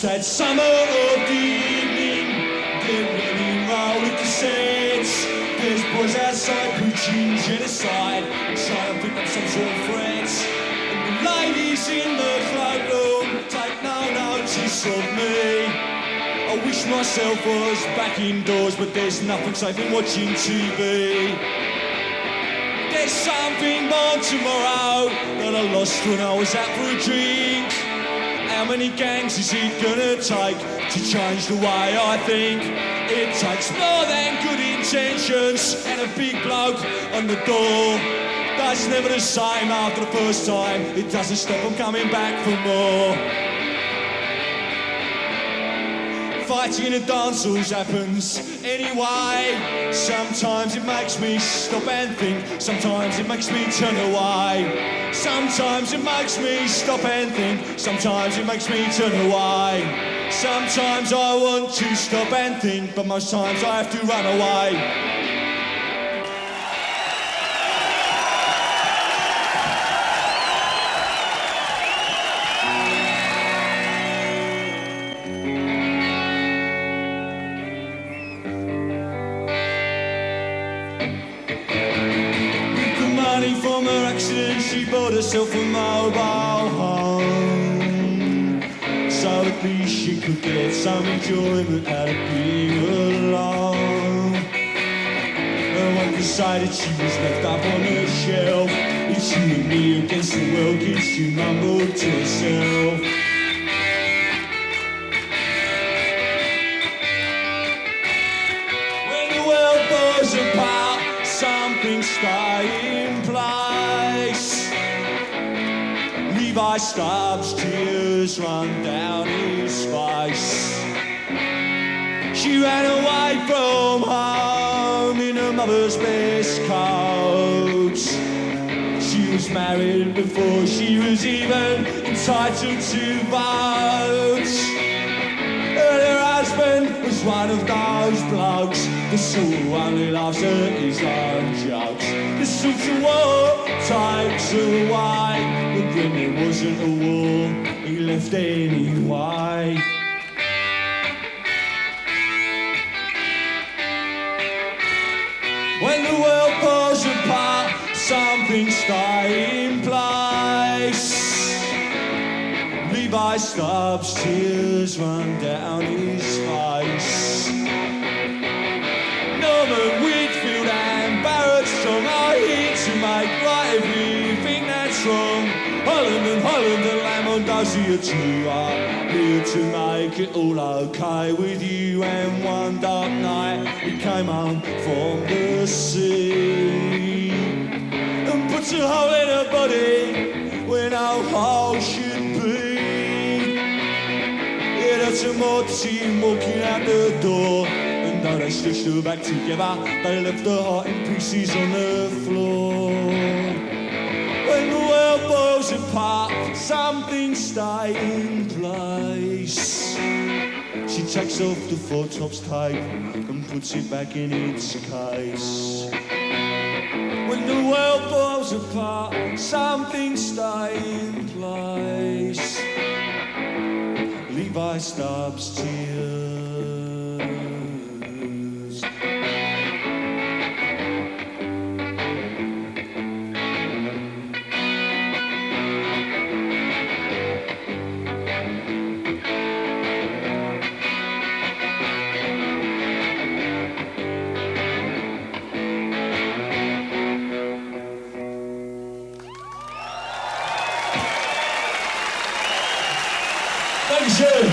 that summer of the evening, they're running round with cassettes. There's boys outside preaching genocide, trying to pick up some sort of threats. And the ladies in the cloakroom take no notice of me. I wish myself was back indoors, but there's nothing safe in watching TV. There's something born tomorrow that I lost when I was out for a drink. How many gangs is it gonna take to change the way I think? It takes more than good intentions and a big bloke on the door. That's never the same after the first time. It doesn't stop them coming back for more. Fighting in the dance halls happens anyway. Sometimes it makes me stop and think. Sometimes it makes me turn away. Sometimes it makes me stop and think. Sometimes it makes me turn away. Sometimes I want to stop and think, but most times I have to run away. She bought herself a mobile home, so at least she could get some enjoyment out of being alone. No one could say that she was left up on her shelf. It's you and me against the world, kid, she mumbled to herself. When the world falls apart, something stays in place. Levi Stubbs, tears run down his face. She ran away from home in her mother's best coat. She was married before she was even entitled to vote. And her husband was one of those blokes, the sort who only laughs at his own jokes. The sort of war takes away. But when there wasn't a war, he left anyway. When the world falls apart, something stays in place. Levi Stubbs, tears run down his face. Norman Whitfield and Barrett Strong are here to make right everything that's wrong. Holland and Lamont Dozy too are here to make it all okay with you. And one dark night he came home from the sea and puts a hole in her body where no hole should be. It hurts her more to see him walking out the door. And though they stitched her back together, they left her heart in pieces on the floor. When the world falls apart, something stays in place. She takes off the photops tape and puts it back in its case. When the world falls apart, something stays in place. Levi Stubbs, tears. Dankeschön.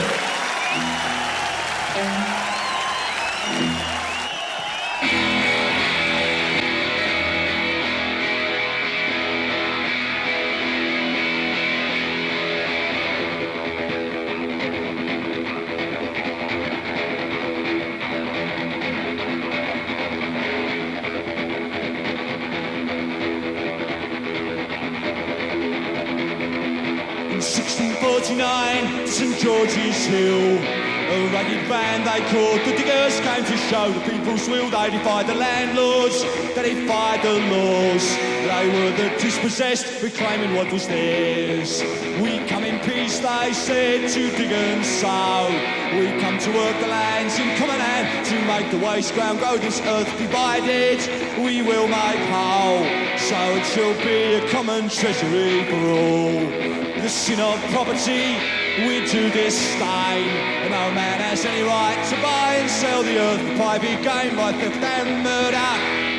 In 1649, St. George's Hill, a ragged band they called the Diggers came came to show the people's will. They defied the landlords, they defied the laws. They were the dispossessed, reclaiming what was theirs. We come in peace, they said, to dig and sow. We come to work the lands in common hand, to make the waste ground grow. This earth divided, we will make whole. So it shall be a common treasury for all. The sin of property we do disdain, and no man has any right to buy and sell the earth for private gain. By theft and murder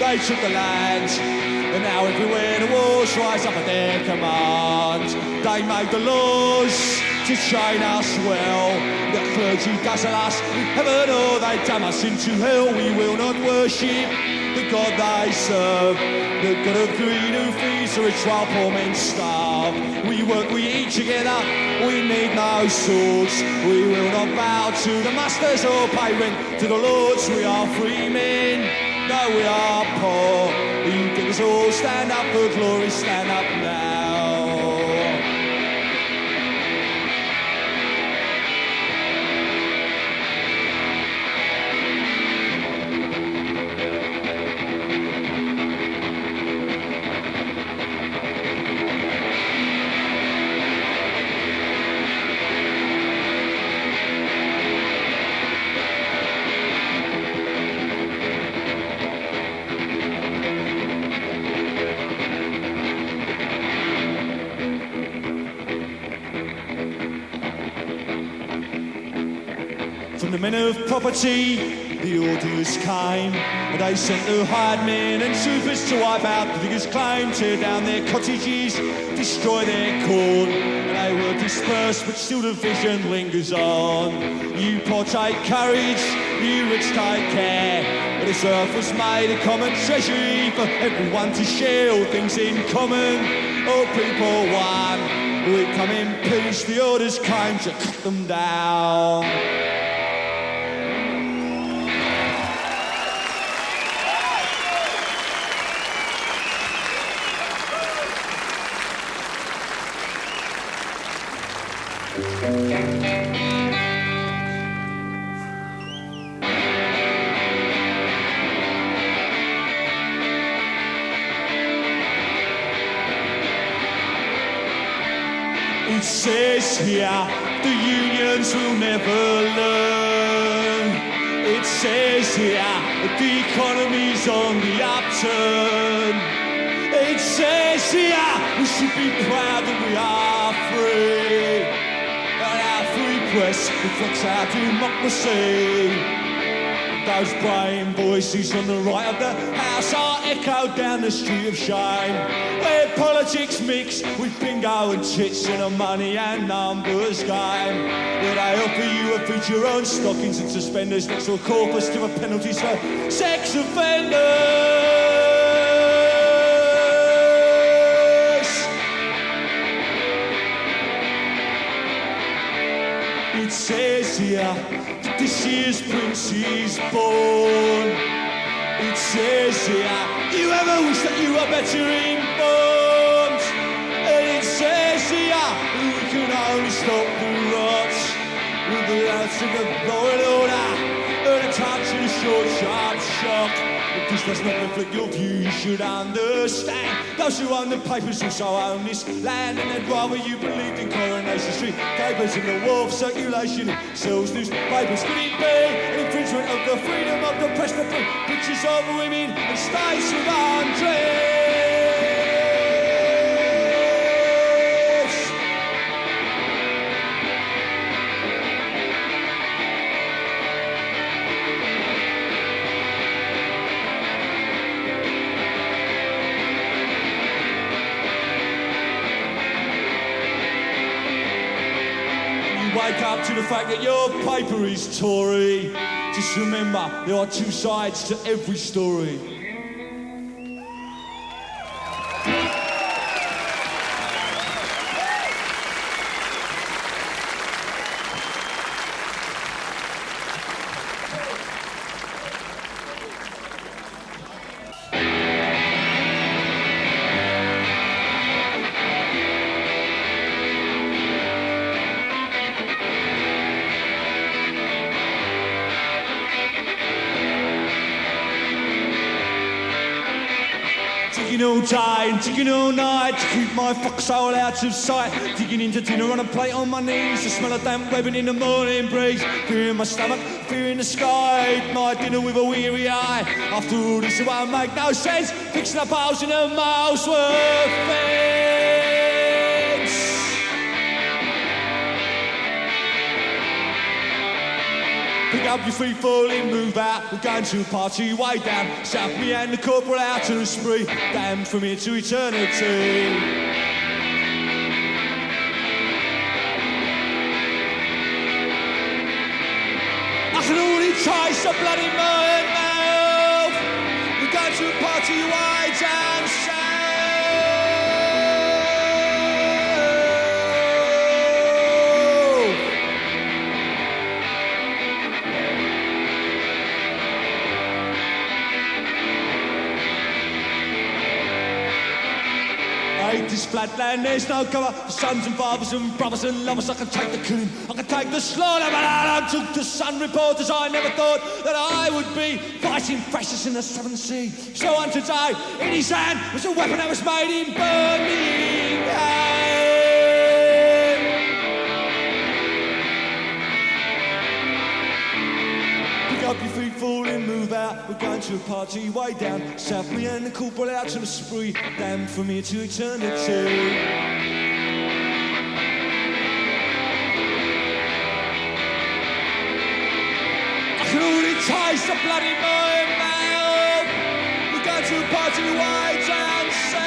they took the land, and now everywhere the wars rise up at their command. They made the laws to chain us well. The clergy dazzle us with heaven, or they damn us into hell. We will not worship the God they serve, the God of greed who feeds the rich while poor men starve. We work, we eat together, we need no swords. We will not bow to the masters or pay rent to the lords. We are free men, no, we are poor. You give us all, stand up for glory, stand up now. From the men of property, the orders came, and they sent the hired men and troopers to wipe out the diggers' claim, tear down their cottages, destroy their corn. And they were dispersed, but still the vision lingers on. You poor take courage, you rich take care. But this earth was made a common treasury for everyone to share, all things in common, all people one. We come in peace, the orders came to cut them down. It says here, the unions will never learn. It says here, that the economy's on the upturn. It says here, we should be proud that we are free. And our free press reflects our democracy. Those braying voices on the right of the house are echoed down the street of shame, where politics mix with bingo and tits in a money and numbers game. Where they offer you a feature on stockings and suspenders next to a corpus to the penalties for sex offenders. It says here that this year's prince is born. It says here, you ever wish that you were better informed? And it says here, we can only stop the rot with the outs of the royal order and a touch of the short, sharp shock. If this does not reflect your view, you should understand. Those who own the papers also own this land, and they'd rather you believed in Coronation Street papers and the war of circulation sells newspapers. Could it be an infringement of the freedom of the press to print pictures of women and states with undress? Wake up to the fact that your paper is Tory. Just remember, there are two sides to every story. digging all day and digging all night to keep my fuck soul out of sight. Digging into dinner on a plate on my knees, the smell of damp webbing in the morning breeze. Fear in my stomach, fear in the sky. Eat my dinner with a weary eye. After all this, it won't make no sense. Fixing up holes in a miles worth fence. Pick up your feet, falling, move out. We're going to a party way down south. Me and the corporal out to the spree. Damned from here to eternity. I can already taste the blood in my mouth. We're going to a party way down south. I hate this flat land, there's no cover for sons and fathers and brothers and lovers. I can take the killing, I can take the slaughter, but I don't talk to Sun reporters. I never thought that I would be fighting fascists in the Southern Sea. So on today, in his hand was a weapon that was made in Birmingham. Pick up your feet, fall in, move out. We're going to a party way down south. Me and the corporal out to the spree. Damned from here to eternity. I can already taste the blood in my mouth. We're going to a party way down south.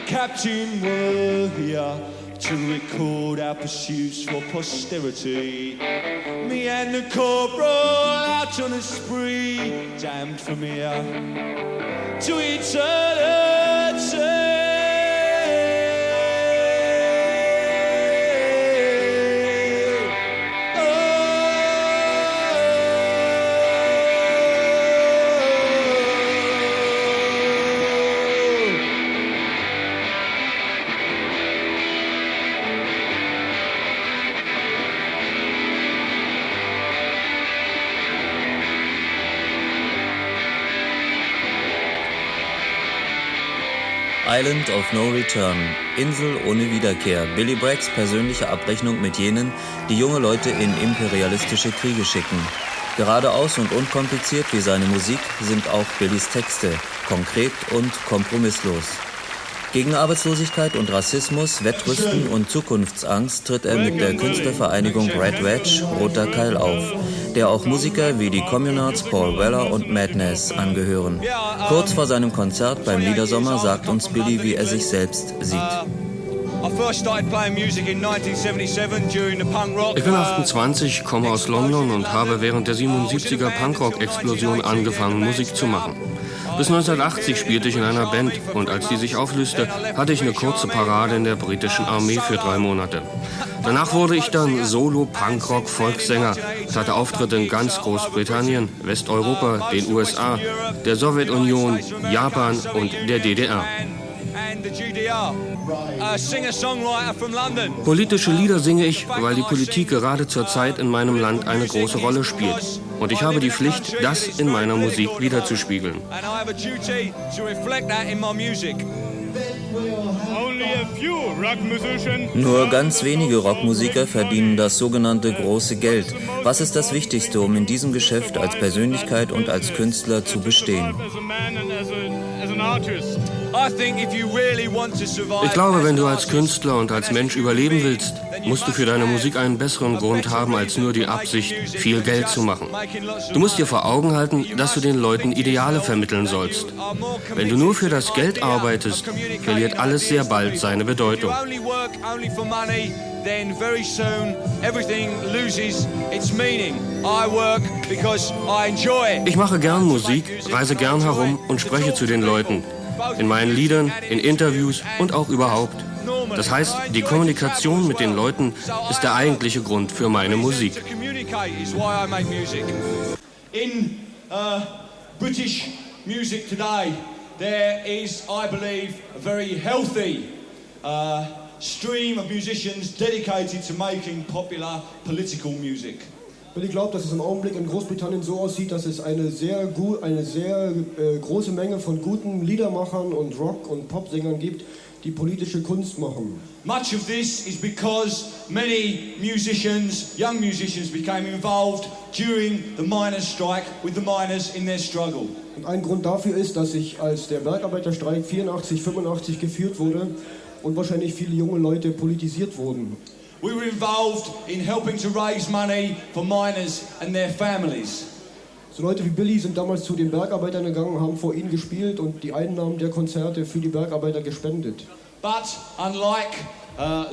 Captain were here to record our pursuits for posterity. Me and the corporal out on a spree, damned from here to eternity. Island of No Return, Insel ohne Wiederkehr, Billy Braggs persönliche Abrechnung mit jenen, die junge Leute in imperialistische Kriege schicken. Geradeaus und unkompliziert wie seine Musik sind auch Billys Texte, konkret und kompromisslos. Gegen Arbeitslosigkeit und Rassismus, Wettrüsten und Zukunftsangst tritt er mit der Künstlervereinigung Red Wedge, Roter Keil, auf, der auch Musiker wie die Communards Paul Weller und Madness angehören. Kurz vor seinem Konzert beim Liedersommer sagt uns Billy, wie er sich selbst sieht. Ich bin 28, komme aus London und habe während der 77er Punkrock-Explosion angefangen, Musik zu machen. Bis 1980 spielte ich in einer Band und als die sich auflöste, hatte ich eine kurze Parade in der britischen Armee für 3 Monate. Danach wurde ich dann Solo-Punkrock-Volkssänger und hatte Auftritte in ganz Großbritannien, Westeuropa, den USA, der Sowjetunion, Japan und der DDR. Politische Lieder singe ich, weil die Politik gerade zur Zeit in meinem Land eine große Rolle spielt. Und ich habe die Pflicht, das in meiner Musik wiederzuspiegeln. Nur ganz wenige Rockmusiker verdienen das sogenannte große Geld. Was ist das Wichtigste, um in diesem Geschäft als Persönlichkeit und als Künstler zu bestehen? Ich glaube, wenn du als Künstler und als Mensch überleben willst, musst du für deine Musik einen besseren Grund haben, als nur die Absicht, viel Geld zu machen. Du musst dir vor Augen halten, dass du den Leuten Ideale vermitteln sollst. Wenn du nur für das Geld arbeitest, verliert alles sehr bald seine Bedeutung. Then very soon everything loses its meaning. I work because I enjoy it. Ich mache gern Musik, reise gern herum und spreche zu den Leuten. In meinen Liedern, in Interviews und auch überhaupt. Das heißt, die Kommunikation mit den Leuten ist der eigentliche Grund für meine Musik. In British music today, there is, I believe, a very healthy stream of musicians dedicated to making popular political music. Und ich glaube, dass es im Augenblick in Großbritannien so aussieht, dass es eine sehr große Menge von guten Liedermachern und Rock- und Popsängern gibt, die politische Kunst machen. Much of this is because many musicians, young musicians, became involved during the miners' strike with the miners in their struggle. Und ein Grund dafür ist, dass als der Bergarbeiterstreik 84, 85 geführt wurde und wahrscheinlich viele junge Leute politisiert wurden. We were involved in helping to raise money for miners and their families. So Leute wie Billy sind damals zu den Bergarbeitern gegangen, haben vor ihnen gespielt und die Einnahmen der Konzerte für die Bergarbeiter gespendet. But unlike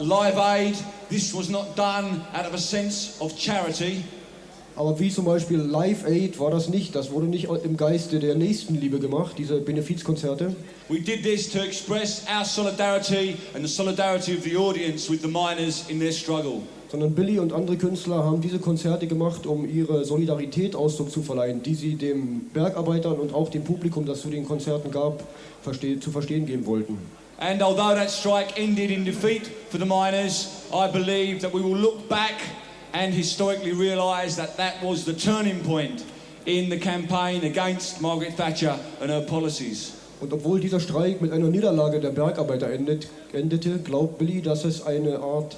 Live Aid, this was not done out of a sense of charity. Aber wie zum Beispiel Live Aid war das nicht. Das wurde nicht im Geiste der Nächstenliebe gemacht, diese Benefizkonzerte. We did this to express our solidarity and the solidarity of the audience with the miners in their struggle. Sondern Billy und andere Künstler haben diese Konzerte gemacht, um ihre Solidarität Ausdruck zu verleihen, die sie den Bergarbeitern und auch dem Publikum, das zu den Konzerten gab, zu verstehen geben wollten. And although that strike ended in defeat for the miners, I believe that we will look back and historically realise that that was the turning point in the campaign against Margaret Thatcher and her policies. Und obwohl dieser Streik mit einer Niederlage der Bergarbeiter endete, glaubt Billy, dass es eine Art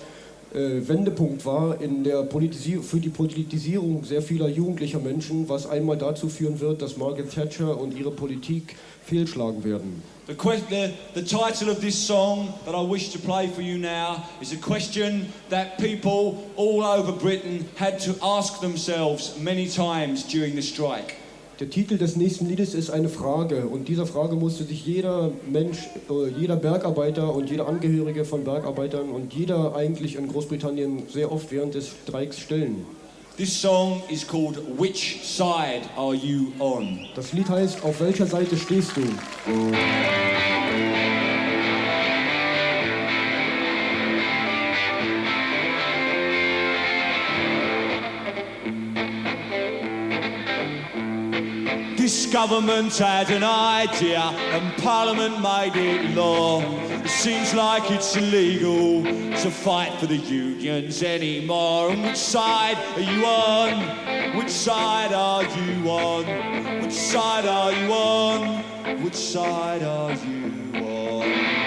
Wendepunkt war für die Politisierung sehr vieler jugendlicher Menschen, was einmal dazu führen wird, dass Margaret Thatcher und ihre Politik fehlschlagen werden. The title of this song that I wish to play for you now is a question that people all over Britain had to ask themselves many times during the strike. Der Titel des nächsten Liedes ist eine Frage und dieser Frage musste sich jeder Mensch, jeder Bergarbeiter und jeder Angehörige von Bergarbeitern und jeder eigentlich in Großbritannien sehr oft während des Streiks stellen. This song is called Which Side Are You On? Das Lied heißt Auf welcher Seite stehst du? This government had an idea and Parliament made it law. It seems like it's illegal to fight for the unions anymore. And which side are you on? Which side are you on? Which side are you on? Which side are you on?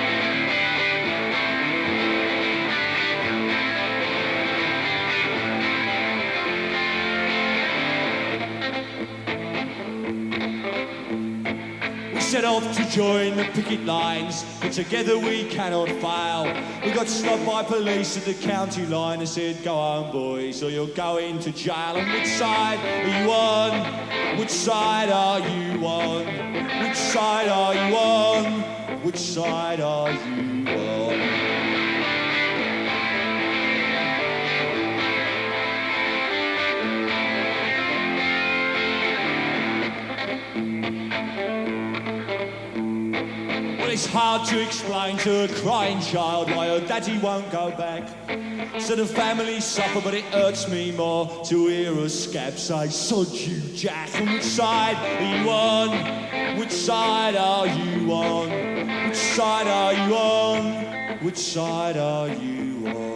Set off to join the picket lines, but together we cannot fail. We got stopped by police at the county line and said, go home boys or you're going to jail. And which side are you on? Which side are you on? Which side are you on? Which side are you on? It's hard to explain to a crying child why her daddy won't go back. So the family suffer, but it hurts me more to hear a scab say, sod you, Jack. And which side are you on? Which side are you on? Which side are you on? Which side are you on?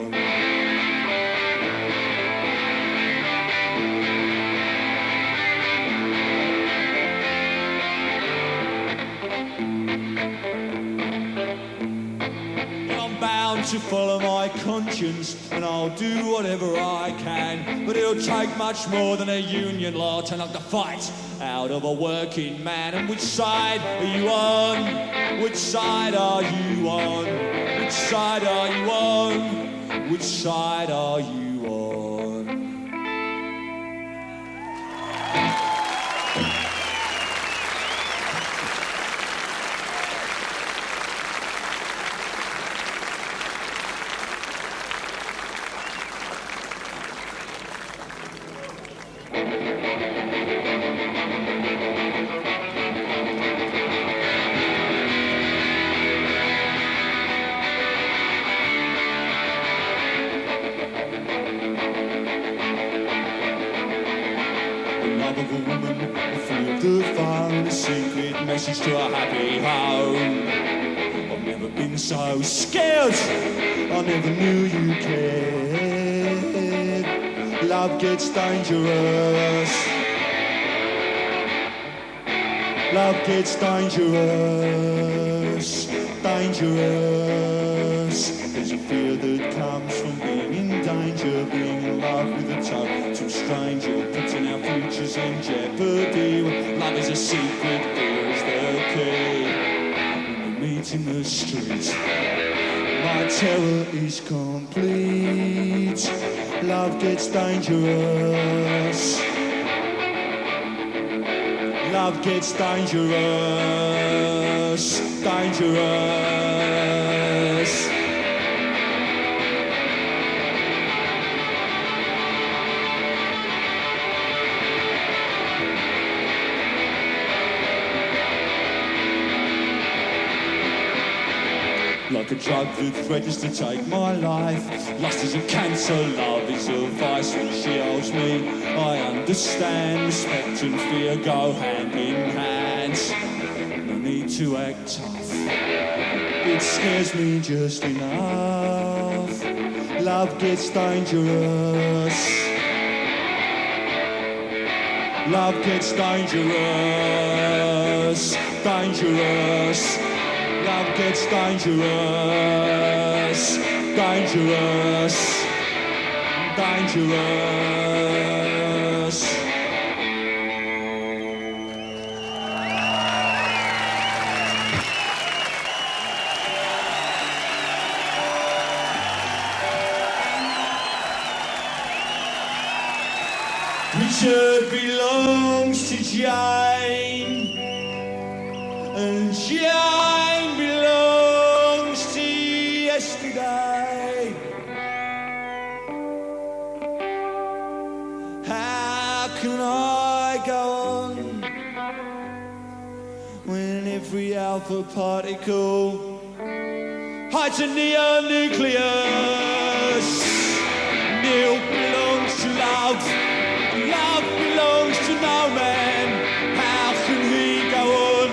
To follow my conscience, and I'll do whatever I can. But it'll take much more than a union law to knock the fight out of a working man. And which side are you on? Which side are you on? Which side are you on? Which side are you on? woman, the free of the phone, a secret message to a happy home. I've never been so scared, I never knew you cared. Love gets dangerous. Love gets dangerous, dangerous. There's a fear that comes from being in danger, being in love with a total stranger, putting our futures in jeopardy. Love is a secret, fear is the key. When we meet in the street, my terror is complete. Love gets dangerous. Love gets dangerous, dangerous. Like a drug that threatens to take my life. Lust is a cancer, love is a vice. When she holds me, I understand. Respect and fear go hand in hand. No need to act tough, it scares me just enough. Love gets dangerous. Love gets dangerous, dangerous. Love gets dangerous, dangerous, dangerous. Richard belongs to Jane, and Jane belongs to yesterday. How can I go on when every alpha particle hides a neon nucleus? Neil belongs to love, love belongs to no man. How can he go on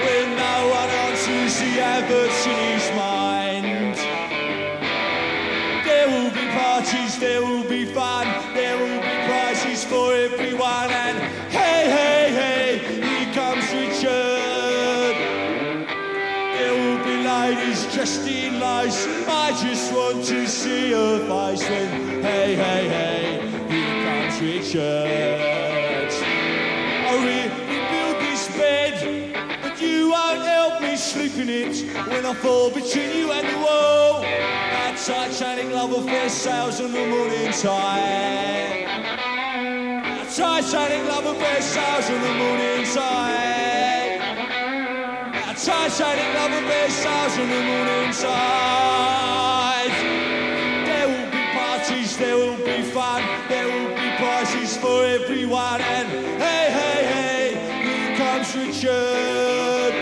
when no one answers the adverts in his mind? There will be parties, there will be fun, there will be prizes for everyone, and hey, hey, hey, here comes Richard. There will be ladies dressed in lace, I just want to see her face when, hey, hey, hey, here comes Richard. Oh, we build this bed, but you won't help me sleep in it when I fall between you and the wall. Our Titanic love affair sails on the morning tide. Our Titanic love affair sails on the morning tide. Our Titanic love affair sails on the morning tide. There will be parties, there will be fun, there will be prizes for everyone, and hey, hey, hey, here comes Richard.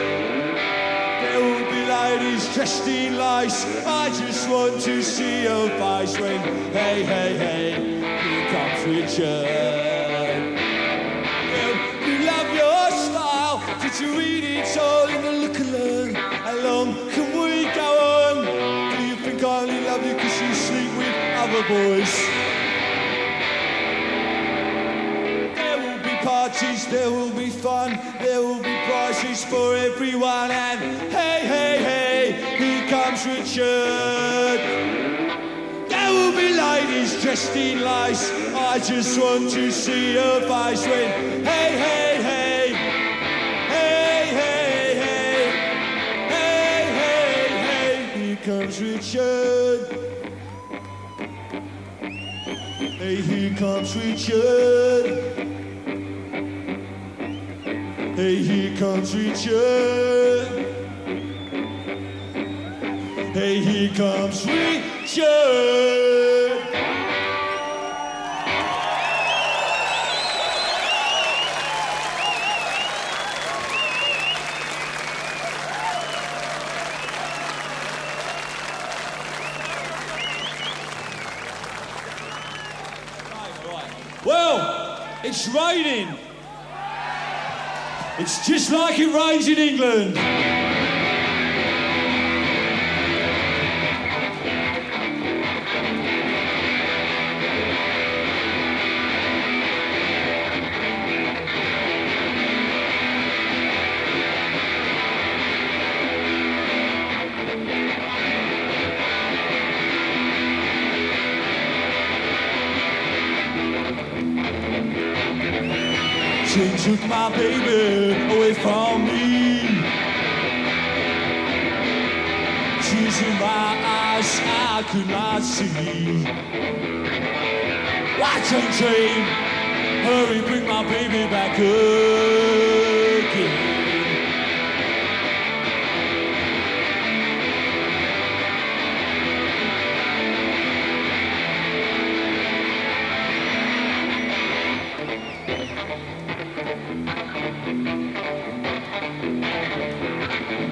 There will be ladies dressed in lace, I just want to see her face when, hey, hey, hey, here comes Richard. Well, you love your style, did you read it all in the look and learn? How long can we go on? Do you think I only love you because you sleep with other boys? Parties, there will be fun, there will be prizes for everyone, and hey, hey, hey, here comes Richard. There will be ladies dressed in lace, I just want to see her face when, hey, hey, hey, hey, hey, hey, hey, hey, hey, here comes Richard. Hey, here comes Richard. Hey, here comes Richard. Hey, here comes Richard. Well, it's raining. It's just like it rains in England. She took my baby away from me. Tears in my eyes I could not see. Why change train? Hurry, bring my baby back again.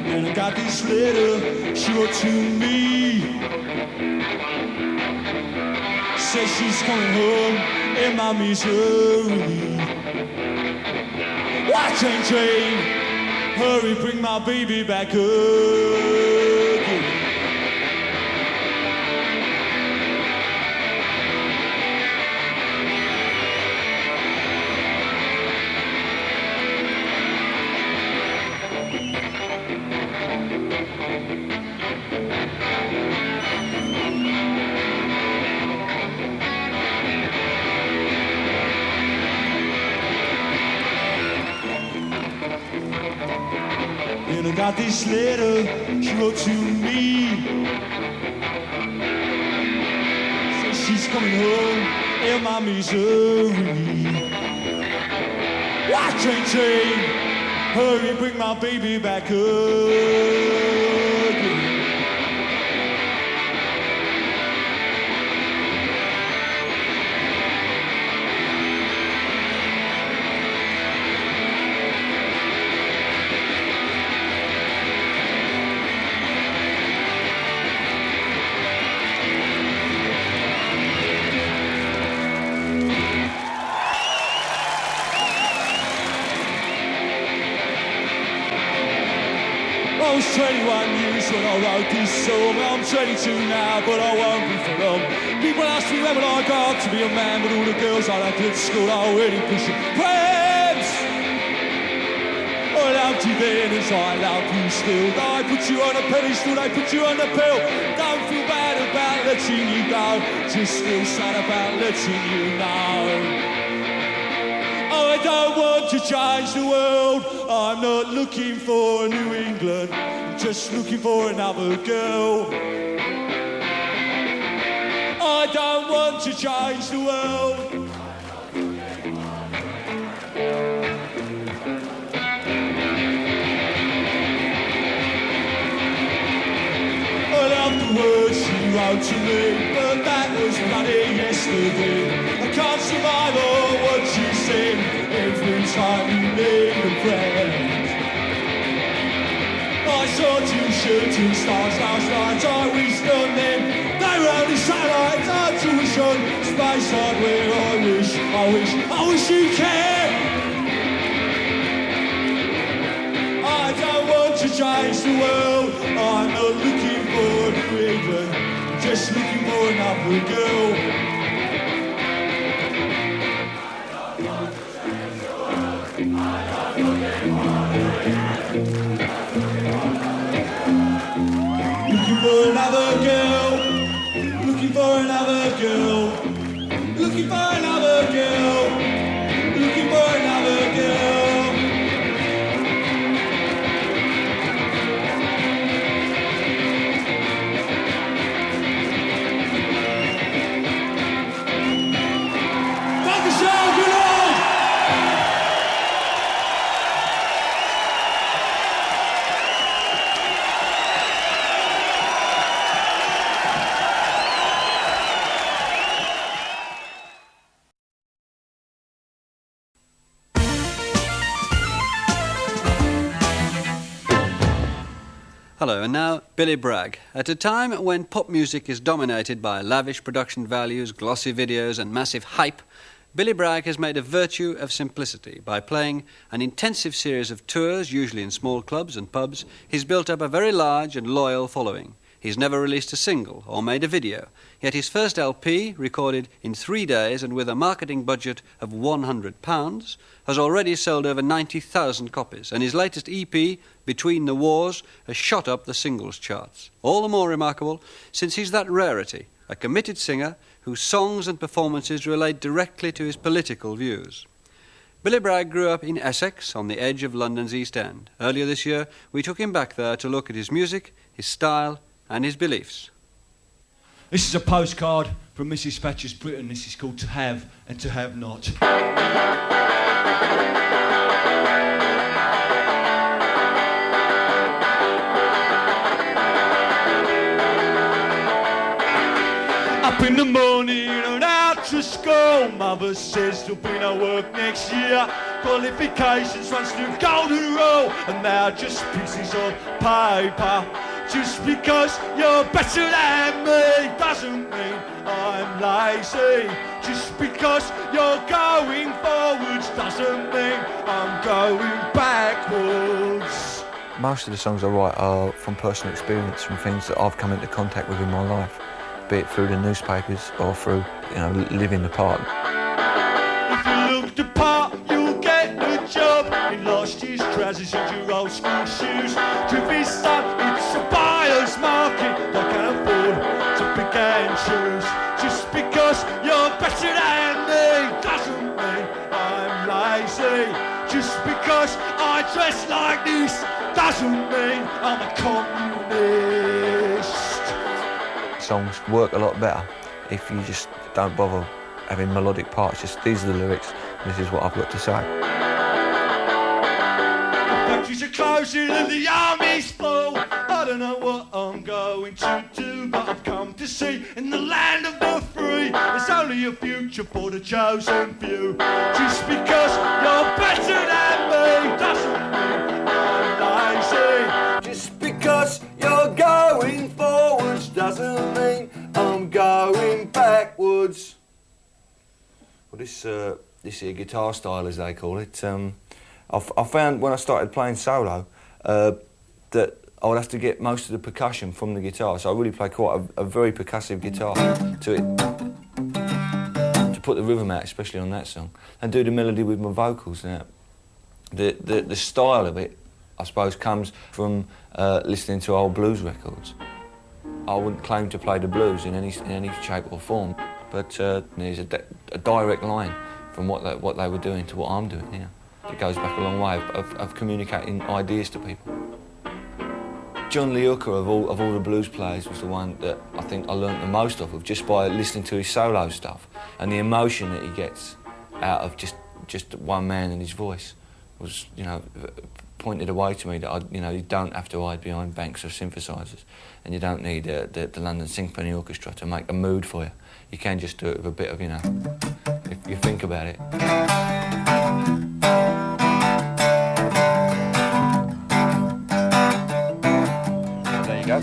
And I got this letter she wrote to me. Says she's coming home in my misery. Why train, train? Hurry, bring my baby back again. And I got this letter she wrote to me. Says she's coming home in my misery. Why train, train? Hurry, bring my baby back again. I was 21 years when I wrote this song. I'm 22 now, but I won't be for long. People ask me when will I grow up to be a man, but all the girls I loved at school are already pushing prams. I loved you then as I love you still. I put you on a pedestal, they put you on the pill. Don't feel bad about letting you go, just feel sad about letting you know. I don't want to change the world. I'm not looking for a New England. I'm just looking for another girl. I don't want to change the world. I love the words she wrote to me, but that was bloody yesterday. I can't survive all what she said. Every time you need a friend. I saw two shooting stars last night. I wished on them. They were only satellites. I to wish on space hardware. I wish you cared. I don't want to change the world. I'm not looking for New England. Just looking for another girl. Looking for another girl. Looking for another girl. Looking for another girl. Looking for another girl. Hello, and now Billy Bragg. At a time when pop music is dominated by lavish production values, glossy videos and massive hype, Billy Bragg has made a virtue of simplicity. By playing an intensive series of tours, usually in small clubs and pubs, he's built up a very large and loyal following. He's never released a single or made a video, yet his first LP, recorded in 3 days and with a marketing budget of £100, has already sold over 90,000 copies, and his latest EP, Between the Wars, has shot up the singles charts. All the more remarkable since he's that rarity, a committed singer whose songs and performances relate directly to his political views. Billy Bragg grew up in Essex, on the edge of London's East End. Earlier this year, we took him back there to look at his music, his style, and his beliefs. This is a postcard from Mrs. Thatcher's Britain. This is called To Have and To Have Not. Up in the morning and out to school, mother says there'll be no work next year. Qualifications runs through golden rule, and they're just pieces of paper. Just because you're better than me doesn't mean I'm lazy. Just because you're going forwards doesn't mean I'm going backwards. Most of the songs I write are from personal experience, from things that I've come into contact with in my life, be it through the newspapers or through, living the part. If you look the part, you'll get the job. He lost his trousers and your old school shoes. To be son, it's a buyer's market. They can afford to pick and choose. Just because you're better than me doesn't mean I'm lazy. Just because I dress like this doesn't mean I'm a communist. Songs work a lot better if you just don't bother having melodic parts. Just these are the lyrics, this is what I've got to say. Factories are closing and the army's full. I don't know what I'm going to do, but I've come to see in the land of the free there's only a future for the chosen few. Just because you're better than me doesn't mean I'm lazy. Just because you're going forwards doesn't mean I'm going backwards. Well, this here guitar style, as they call it, I found when I started playing solo that I would have to get most of the percussion from the guitar, so I really play quite a very percussive guitar to put the rhythm out, especially on that song, and do the melody with my vocals. Now, the style of it, I suppose, comes from listening to old blues records. I wouldn't claim to play the blues in any shape or form, but there's a direct line from what they were doing to what I'm doing here. It goes back a long way of communicating ideas to people. John Lee Hooker, of all the blues players, was the one that I think I learnt the most of just by listening to his solo stuff, and the emotion that he gets out of just one man and his voice was, pointed away to me that you don't have to hide behind banks of synthesizers, and you don't need the London Symphony Orchestra to make a mood for you. You can just do it with a bit of, if you think about it. There you go.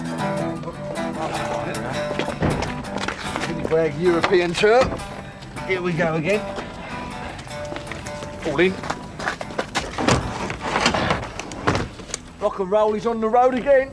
Bragg European tour. Here we go again. All in. Rock and roll is on the road again.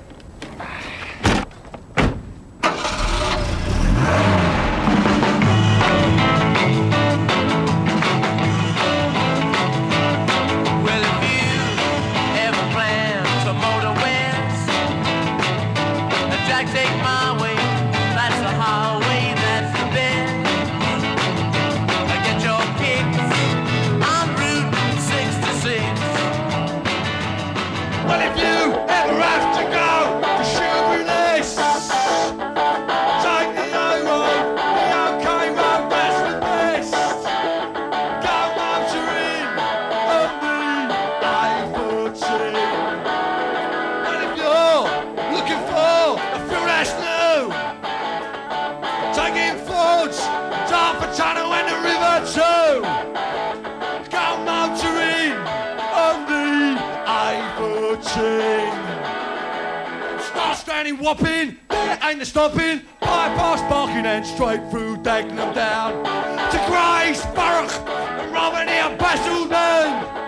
Star standing whopping. ain't the stopping. Bypass Barking and straight through Dagenham down to Grace, Thurrock, and Romney and Basildon.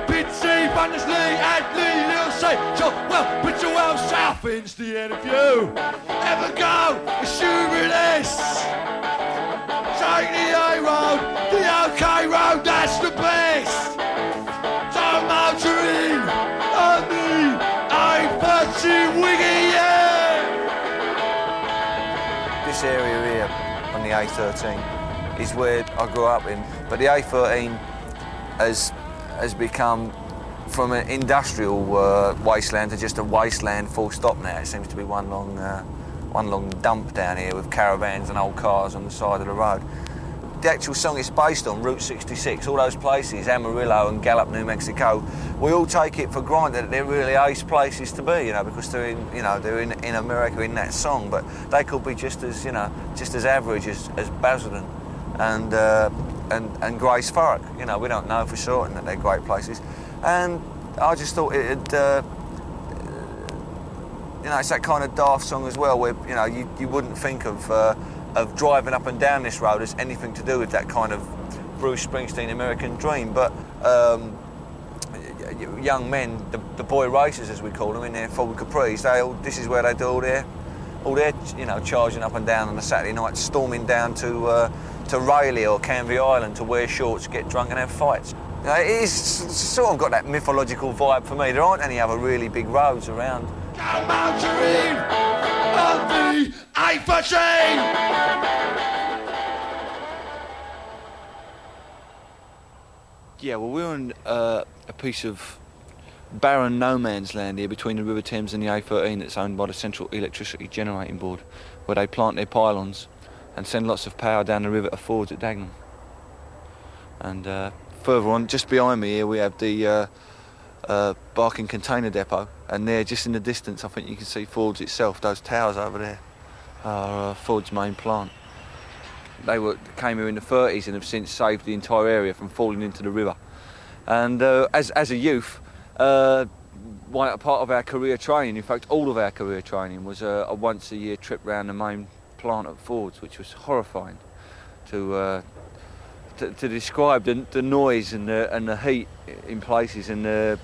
Bitsy, Bundesley, Adley, Little Sea, well, Bridgewell, Southend's the end of you. Ever go, assuming this. Take the A road, the OK road, that's the best. Don't motor in on the A30 wiggy, yeah. This area here on the A13 is where I grew up in, but the A13 has become from an industrial wasteland to just a wasteland full stop now. It seems to be one long dump down here with caravans and old cars on the side of the road. The actual song is based on Route 66, all those places, Amarillo and Gallup, New Mexico. We all take it for granted that they're really ace places to be, because they're in America in that song, but they could be just as average as Basildon and Grace Thurrock. We don't know for certain that they're great places. And I just thought it's that kind of daft song as well, where you wouldn't think of driving up and down this road as anything to do with that kind of Bruce Springsteen American dream. But young men, the boy racers as we call them, in their Ford Capris, this is where they do all their charging up and down on a Saturday night, storming down to Rayleigh or Canvey Island to wear shorts, get drunk and have fights. It is sort of got that mythological vibe for me. There aren't any other really big roads around. Go motoring on the A13! Yeah, well, we're on a piece of barren no man's land here between the River Thames and the A13 that's owned by the Central Electricity Generating Board, where they plant their pylons and send lots of power down the river to Fords at Dagenham. And further on, just behind me here, we have the Barking Container Depot, and there, just in the distance, I think you can see Fords itself. Those towers over there are Ford's main plant. They came here in the 30s and have since saved the entire area from falling into the river. And as a youth, part of our career training, in fact all of our career training, was a once-a-year trip round the main plant at Ford's, which was horrifying to describe the noise and the heat in places, and the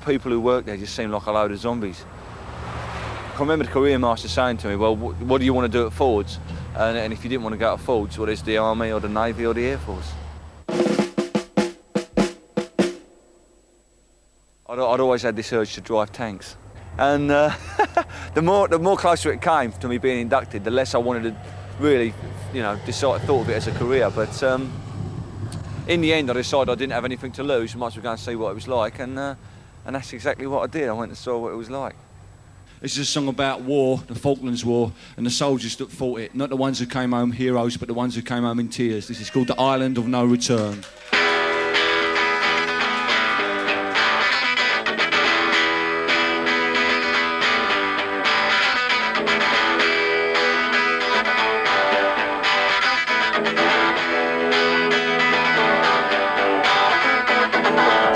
people who worked there just seemed like a load of zombies. I can remember the career master saying to me, well, what do you want to do at Ford's? And if you didn't want to go to Ford's, well, there's the Army or the Navy or the Air Force. I'd always had this urge to drive tanks. And the more closer it came to me being inducted, the less I wanted to really, thought of it as a career. But in the end, I decided I didn't have anything to lose. I might as well go and see what it was like, and that's exactly what I did. I went and saw what it was like. This is a song about war, the Falklands War, and the soldiers that fought it. Not the ones who came home heroes, but the ones who came home in tears. This is called The Island of No Return.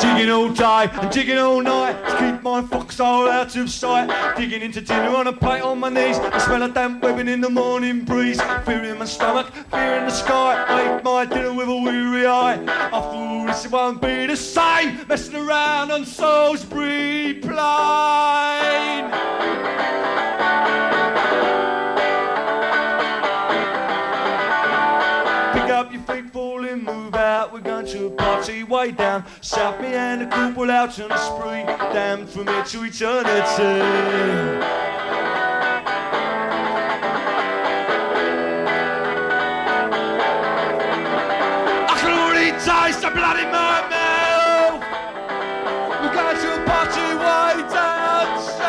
Digging all day and digging all night to keep my foxhole out of sight. Digging into dinner on a plate on my knees. I smell a damp webbing in the morning breeze. Fear in my stomach, fear in the sky. I eat my dinner with a weary eye. After all this, it won't be the same. Messing around on Salisbury Plain. Pick up your feet, fall in, move out. We're going to a party way down south. Me and the couple out on a spree, damned from here to eternity. I can already taste the bloody mouth. We're going to a party way down south.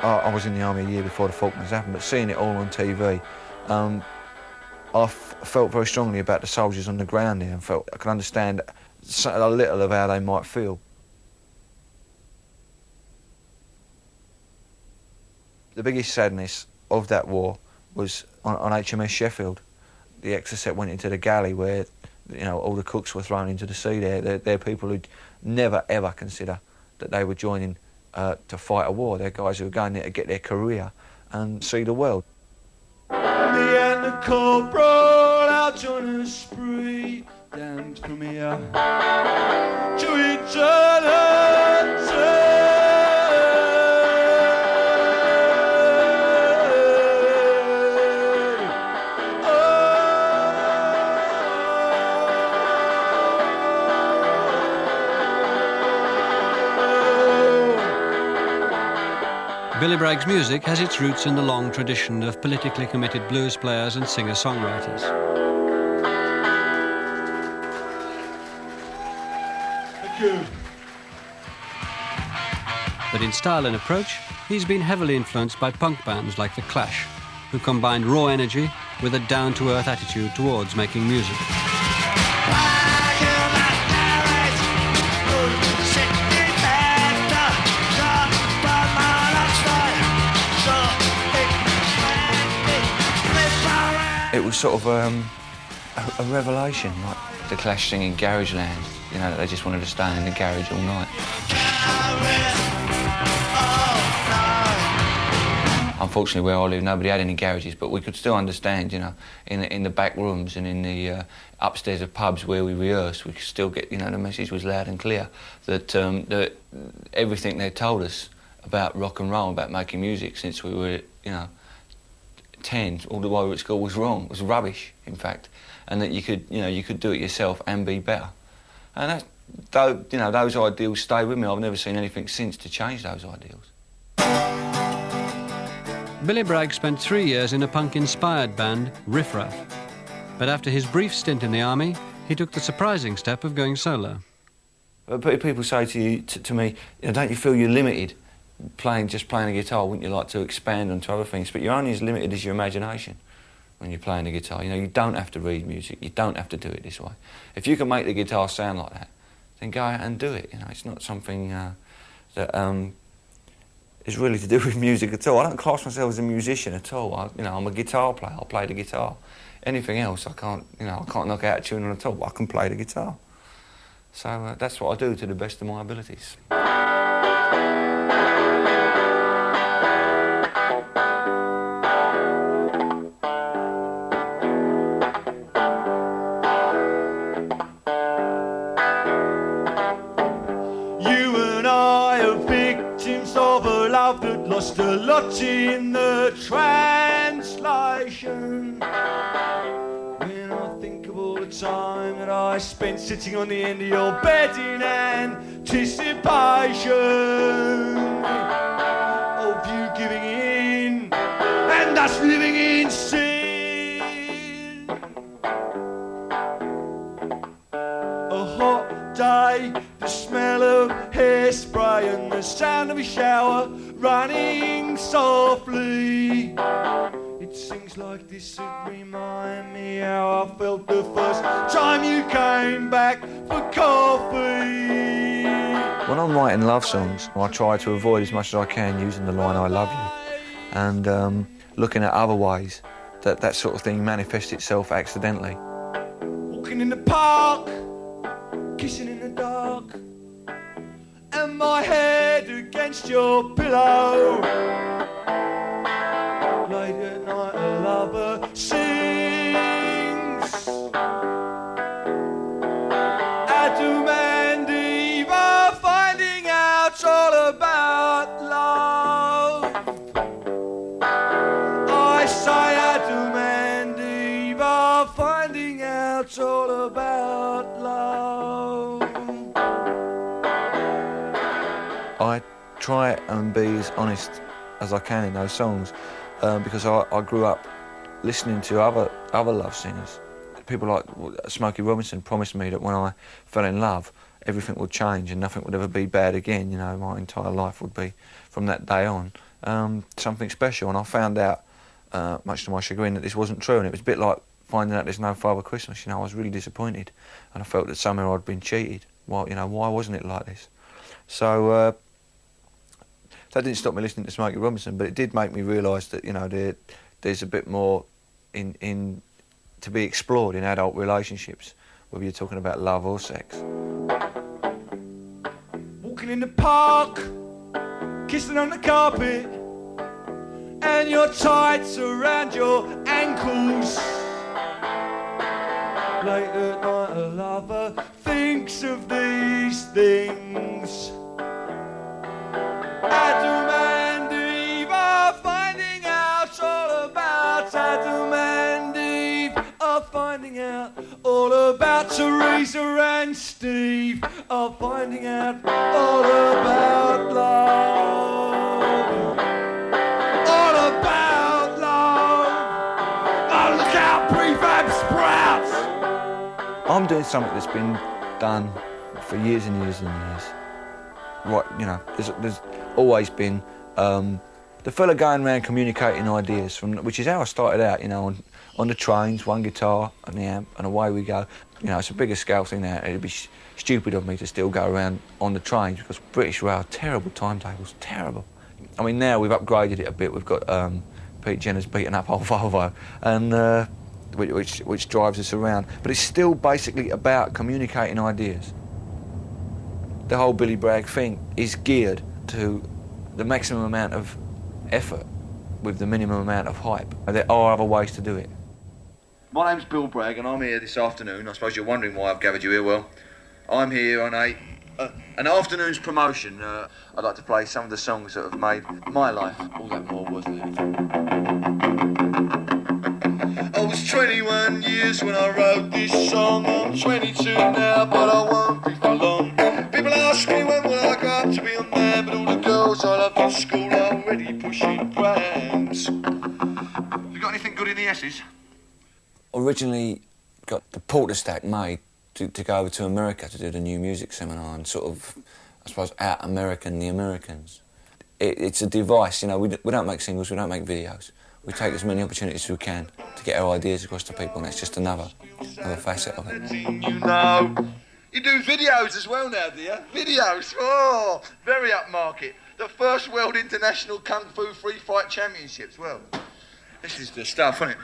I was in the army a year before the Falklands happened, but seeing it all on TV, I felt very strongly about the soldiers on the ground there, and felt I could understand a little of how they might feel. The biggest sadness of that war was on HMS Sheffield. The Exocet went into the galley where you know, all the cooks were thrown into the sea there. They're people who'd never, ever consider that they were joining to fight a war. They're guys who are going there to get their career and see the world. Me and the corporal out on a spree, damned from here to eternity. Billy Bragg's music has its roots in the long tradition of politically committed blues players and singer-songwriters. Thank you. But in style and approach, he's been heavily influenced by punk bands like The Clash, who combined raw energy with a down-to-earth attitude towards making music. It was sort of a revelation, like The Clash singing Garage Land. You know, they just wanted to stay in the garage all night. Unfortunately, where I live, nobody had any garages, but we could still understand, you know, in the back rooms and in the upstairs of pubs where we rehearsed, we could still get, you know, the message was loud and clear that, that everything they told us about rock and roll, about making music since we were, you know, 10, all the way we were at school was wrong, was rubbish, in fact, and that you could, you know, you could do it yourself and be better. And that, though, you know, those ideals stay with me. I've never seen anything since to change those ideals. Billy Bragg spent 3 years in a punk-inspired band, Riff Raff. But after his brief stint in the army, he took the surprising step of going solo. People say to me, you know, don't you feel you're limited? Just playing a guitar, wouldn't you like to expand onto other things? But you're only as limited as your imagination when you're playing the guitar. You know, you don't have to read music, you don't have to do it this way. If you can make the guitar sound like that, then go out and do it. You know, it's not something that is really to do with music at all. I don't class myself as a musician at all. You know, I'm a guitar player, I play the guitar. Anything else, I can't knock out a tune on at all, but I can play the guitar. So that's what I do to the best of my abilities. Lost a lot in the translation. When I think of all the time that I spent sitting on the end of your bed in anticipation of you giving in and us living in sin. A hot day, the smell of hairspray and the sound of a shower running softly. It sings like this, it reminds me how I felt the first time you came back for coffee. When I'm writing love songs, I try to avoid as much as I can using the line "I love you," and looking at other ways that sort of thing manifests itself accidentally. Walking in the park, kissing in the dark, and my head against your pillow. Late at night a lover sings. Adam and Eve are finding out all about love. I say Adam and Eve are finding out all about love. I try and be as honest as I can in those songs because I grew up listening to other love singers. People like Smokey Robinson promised me that when I fell in love, everything would change and nothing would ever be bad again. You know, my entire life would be, from that day on, something special. And I found out, much to my chagrin, that this wasn't true. And it was a bit like finding out there's no Father Christmas. You know, I was really disappointed, and I felt that somehow I'd been cheated. Why wasn't it like this? So that didn't stop me listening to Smokey Robinson, but it did make me realise that, you know, there's a bit more in to be explored in adult relationships, whether you're talking about love or sex. Walking in the park, kissing on the carpet, and your tights around your ankles. Late at night a lover thinks of these things. Adam and Eve are finding out all about Adam and Eve are finding out all about Teresa and Steve are finding out all about love. All about love. Oh, look out, prefab sprouts! I'm doing something that's been done for years and years and years. Right, you know, there's always been the fella going around communicating ideas, which is how I started out, you know, on the trains, one guitar and the amp, and away we go. You know, it's a bigger scale thing now. It'd be stupid of me to still go around on the trains because British Rail, terrible timetables, terrible. I mean, now we've upgraded it a bit. We've got Pete Jenner's beaten up old Volvo, and which drives us around. But it's still basically about communicating ideas. The whole Billy Bragg thing is geared to the maximum amount of effort with the minimum amount of hype. There are other ways to do it. My name's Bill Bragg and I'm here this afternoon. I suppose you're wondering why I've gathered you here. Well, I'm here on an afternoon's promotion. I'd like to play some of the songs that have made my life all that more worth living. I was 21 years when I wrote this song. I'm 22 now, but I won't be for long. People ask me when will I grow up to be a man, but all the girls I love in school are already pushing prams. You got anything good in the S's? Originally got the Porter stack made to go over to America to do the new music seminar and sort of, I suppose, out-American the Americans. It's a device, you know, we don't make singles, we don't make videos. We take as many opportunities as we can to get our ideas across to people, and it's just another facet of it. You know, you do videos as well now, do you? Videos, oh, very upmarket. The first World International Kung Fu Free Fight Championships, well, this is the stuff, isn't it?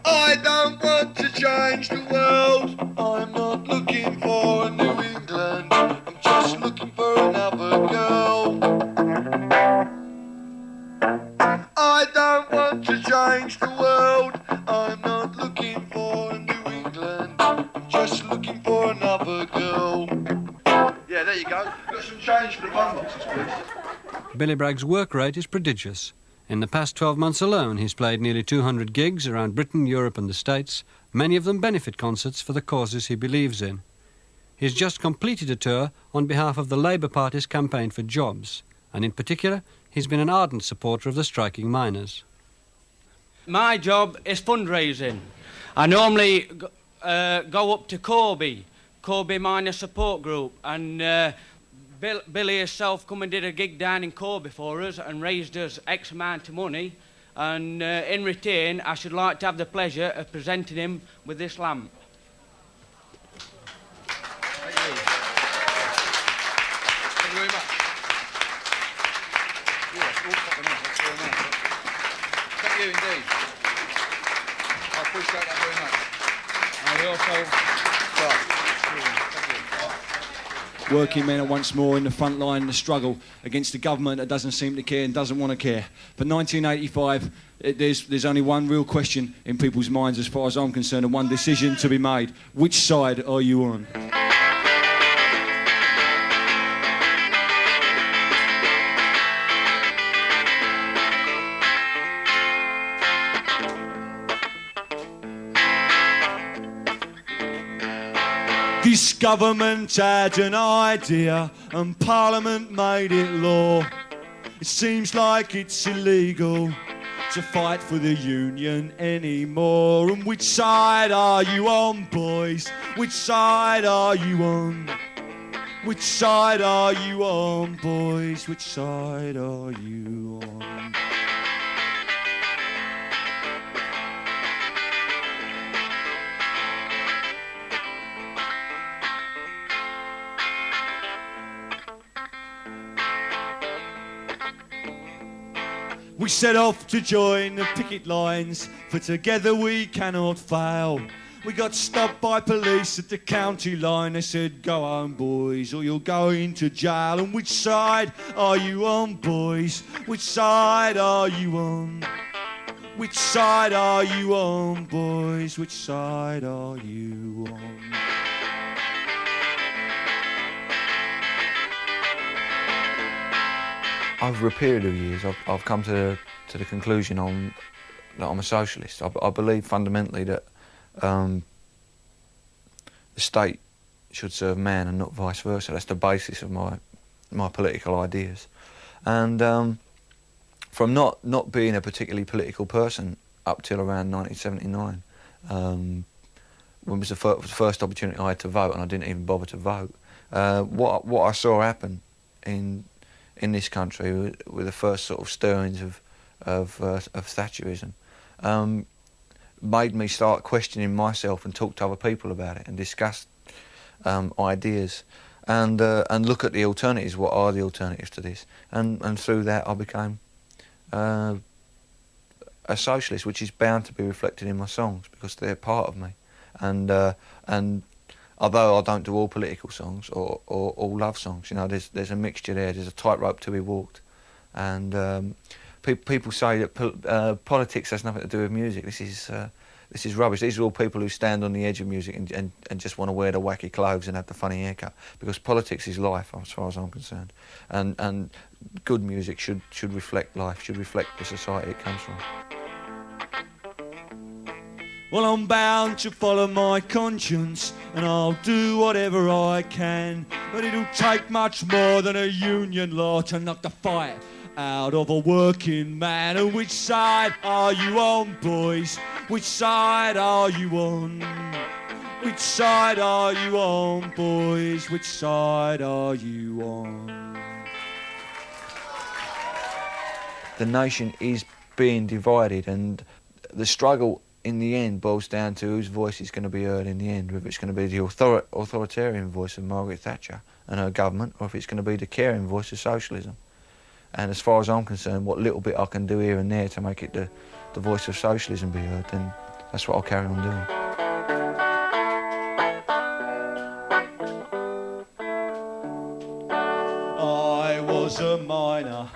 I don't want to change the world. I'm not looking for a New England. I'm just looking for another girl. I don't want to change the world. I'm not looking for a New England. I'm just looking for another girl. Yeah, there you go. Got some change for the bum boxes, please. Billy Bragg's work rate is prodigious. In the past 12 months alone, he's played nearly 200 gigs around Britain, Europe and the States, many of them benefit concerts for the causes he believes in. He's just completed a tour on behalf of the Labour Party's campaign for jobs, and in particular, he's been an ardent supporter of the striking miners. My job is fundraising. I normally go up to Corby Miner Support Group, and Billy himself come and did a gig down in Corby for us and raised us X amount of money, and in return I should like to have the pleasure of presenting him with this lamp. Thank you. Thank you very much. Yes, all fucking nice. That's very nice. Thank you indeed. I appreciate that very much. And we also... Working men are once more in the front line in the struggle against a government that doesn't seem to care and doesn't want to care. For 1985, there's only one real question in people's minds as far as I'm concerned, and one decision to be made. Which side are you on? This government had an idea and Parliament made it law. It seems like it's illegal to fight for the union anymore. And which side are you on, boys? Which side are you on? Which side are you on, boys? Which side are you on? We set off to join the picket lines, for together we cannot fail. We got stopped by police at the county line. They said, go home, boys, or you'll go into jail. And which side are you on, boys? Which side are you on? Which side are you on, boys? Which side are you on? Over a period of years, I've come to the conclusion that I'm a socialist. I believe fundamentally that the state should serve man and not vice versa. That's the basis of my political ideas. And from not being a particularly political person up till around 1979, when it was the first opportunity I had to vote, and I didn't even bother to vote, what I saw happen in this country with the first sort of stirrings of Thatcherism made me start questioning myself and talk to other people about it and discuss ideas and look at the alternatives. What are the alternatives to this? And through that I became a socialist, which is bound to be reflected in my songs because they're part of me. And although I don't do all political songs or all love songs, you know, there's a mixture there. There's a tightrope to be walked, and people say that politics has nothing to do with music. This is rubbish. These are all people who stand on the edge of music and just want to wear the wacky clothes and have the funny haircut, because politics is life, as far as I'm concerned, and good music should reflect life, should reflect the society it comes from. Well, I'm bound to follow my conscience, and I'll do whatever I can, but it'll take much more than a union law to knock the fight out of a working man. And which side are you on, boys? Which side are you on? Which side are you on, boys? Which side are you on? The nation is being divided, and the struggle in the end boils down to whose voice is going to be heard in the end, whether it's going to be the authoritarian voice of Margaret Thatcher and her government, or if it's going to be the caring voice of socialism. And as far as I'm concerned, what little bit I can do here and there to make it the voice of socialism be heard, then that's what I'll carry on doing. I was a miner,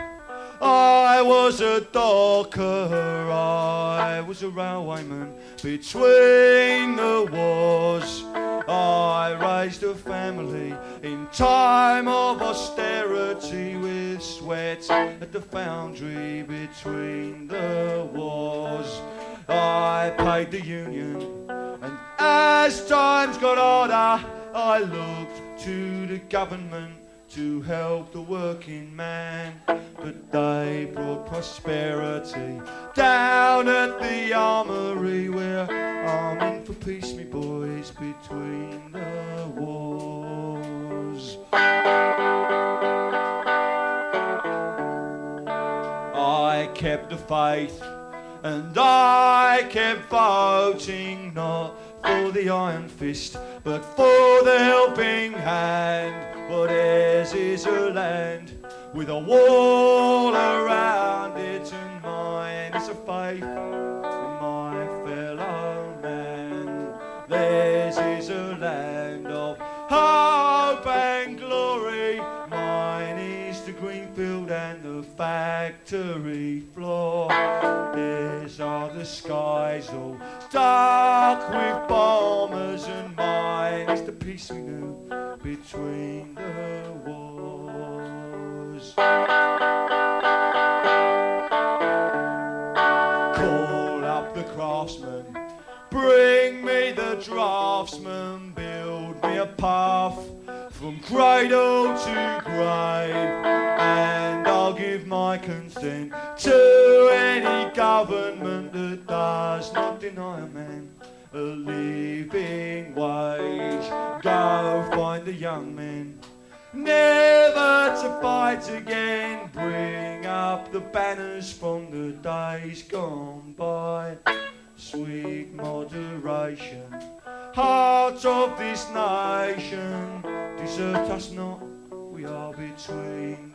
I was a docker, I was a railwayman between the wars. I raised a family in time of austerity with sweat at the foundry between the wars. I paid the union, and as times got harder, I looked to the government to help the working man, but they brought prosperity down at the armoury, where I'm in for peace, me boys, between the wars. I kept the faith, and I kept voting, not for the iron fist, but for the helping hand. But theirs is a land with a wall around it, and mine is a faith in my fellow man. Theirs is a land of hope and glory, mine is the green field and the factory floor. Theirs are the skies all dark with bombers, and mine is the peace we knew between the wars. Call up the craftsman, bring me the draftsman, build me a path from cradle to grave, and I'll give my consent to any government that does not deny a man a living wage. Go find the young men, never to fight again, bring up the banners from the days gone by. Sweet moderation, heart of this nation, desert us not, we are between